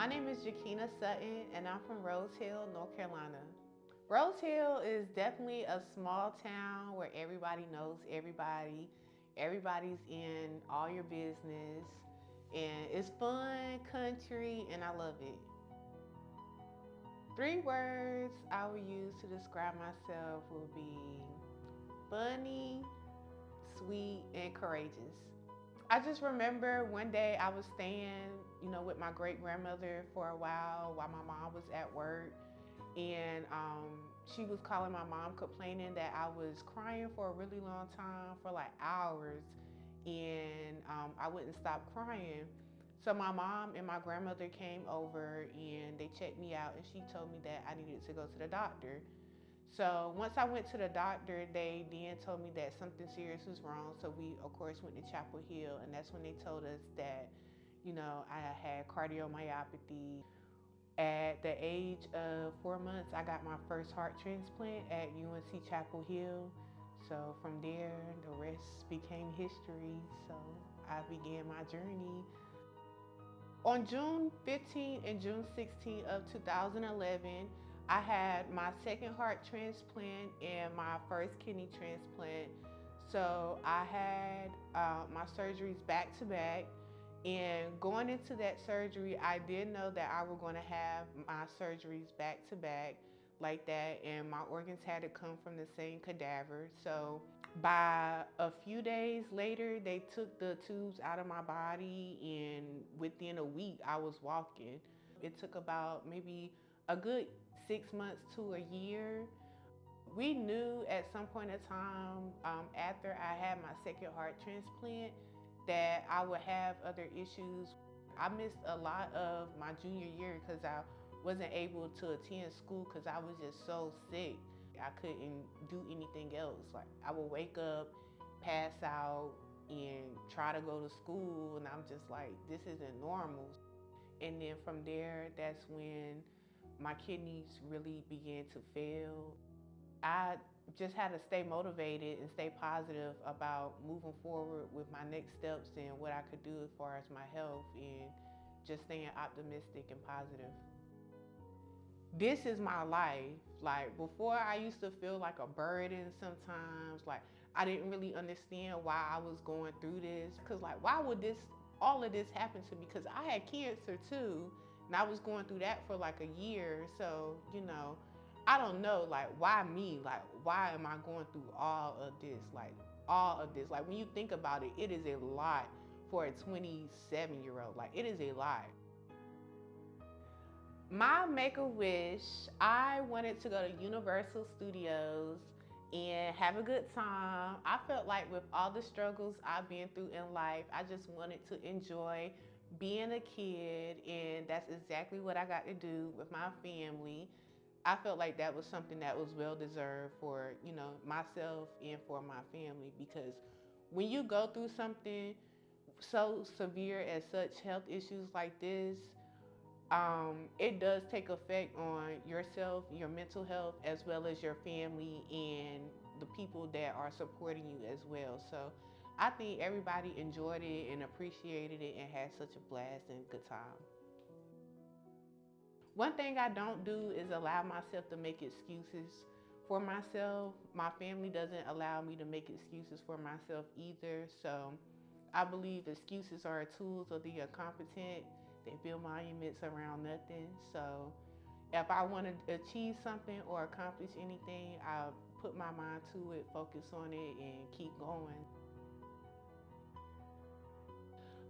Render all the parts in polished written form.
My name is Jakeina Sutton, and I'm from Rose Hill, North Carolina. Rose Hill is definitely a small town where everybody knows everybody. Everybody's in all your business, and it's fun, country, and I love it. 3 words I would use to describe myself would be funny, sweet, and courageous. I just remember one day I was staying, with my great grandmother for a while my mom was at work, and she was calling my mom complaining that I was crying for a really long time, for like hours, and I wouldn't stop crying. So my mom and my grandmother came over and they checked me out, and she told me that I needed to go to the doctor. So once I went to the doctor, they then told me that something serious was wrong. So we, of course, went to Chapel Hill, and that's when they told us that, I had cardiomyopathy. At the age of 4 months, I got my first heart transplant at UNC Chapel Hill. So from there, the rest became history. So I began my journey. On June 15 and June 16 of 2011, I had my second heart transplant and my first kidney transplant. So I had my surgeries back to back. And going into that surgery, I did know that I was going to have my surgeries back to back like that, and my organs had to come from the same cadaver. So by a few days later, they took the tubes out of my body, and within a week, I was walking. It took about maybe a good 6 months to a year. We knew at some point in time after I had my second heart transplant that I would have other issues. I missed a lot of my junior year because I wasn't able to attend school because I was just so sick. I couldn't do anything else. Like, I would wake up, pass out, and try to go to school, and I'm just like, this isn't normal. And then from there, that's when my kidneys really began to fail. I just had to stay motivated and stay positive about moving forward with my next steps and what I could do as far as my health, and just staying optimistic and positive. This is my life. Like, before, I used to feel like a burden sometimes. Like, I didn't really understand why I was going through this. Cause like, why would all of this happen to me? Cause I had cancer too, and I was going through that for like a year. So, I don't know, like, why me? Like, why am I going through all of this? Like, all of this. Like, when you think about it, it is a lot for a 27-year-old. Like, it is a lot. My make-a-wish, I wanted to go to Universal Studios and have a good time. I felt like with all the struggles I've been through in life, I just wanted to enjoy being a kid, and that's exactly what I got to do with my family. I felt like that was something that was well deserved for, myself and for my family, because when you go through something so severe as such health issues like this, it does take effect on yourself, your mental health, as well as your family and the people that are supporting you as well. So I think everybody enjoyed it and appreciated it and had such a blast and good time. One thing I don't do is allow myself to make excuses for myself. My family doesn't allow me to make excuses for myself either. So I believe excuses are tools of the incompetent. They build monuments around nothing. So if I want to achieve something or accomplish anything, I'll put my mind to it, focus on it, and keep going.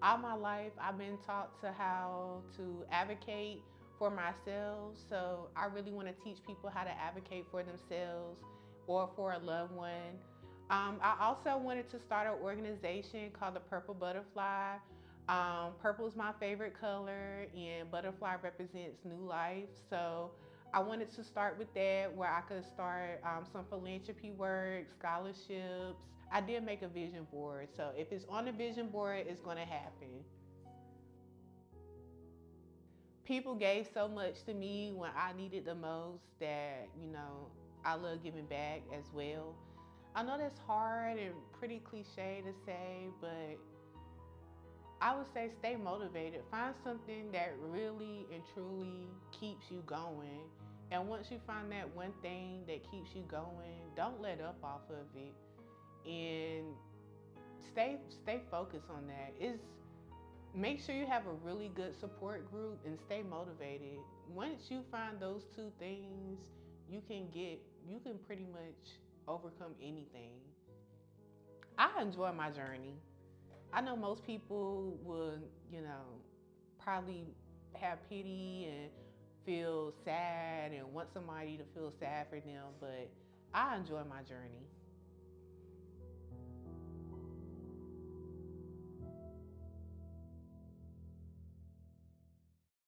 All my life, I've been taught to how to advocate for myself. So I really want to teach people how to advocate for themselves or for a loved one. I also wanted to start an organization called the Purple Butterfly. Purple is my favorite color, and butterfly represents new life. So I wanted to start with that, where I could start some philanthropy work, scholarships. I did make a vision board, so if it's on the vision board, it's going to happen. People gave so much to me when I needed the most that, I love giving back as well. I know that's hard and pretty cliche to say, but I would say stay motivated. Find something that really and truly keeps you going. And once you find that one thing that keeps you going, don't let up off of it. And stay focused on that. It's make sure you have a really good support group and stay motivated. Once you find those two things, you can pretty much overcome anything. I enjoy my journey. I know most people would, probably have pity and feel sad and want somebody to feel sad for them, but I enjoy my journey.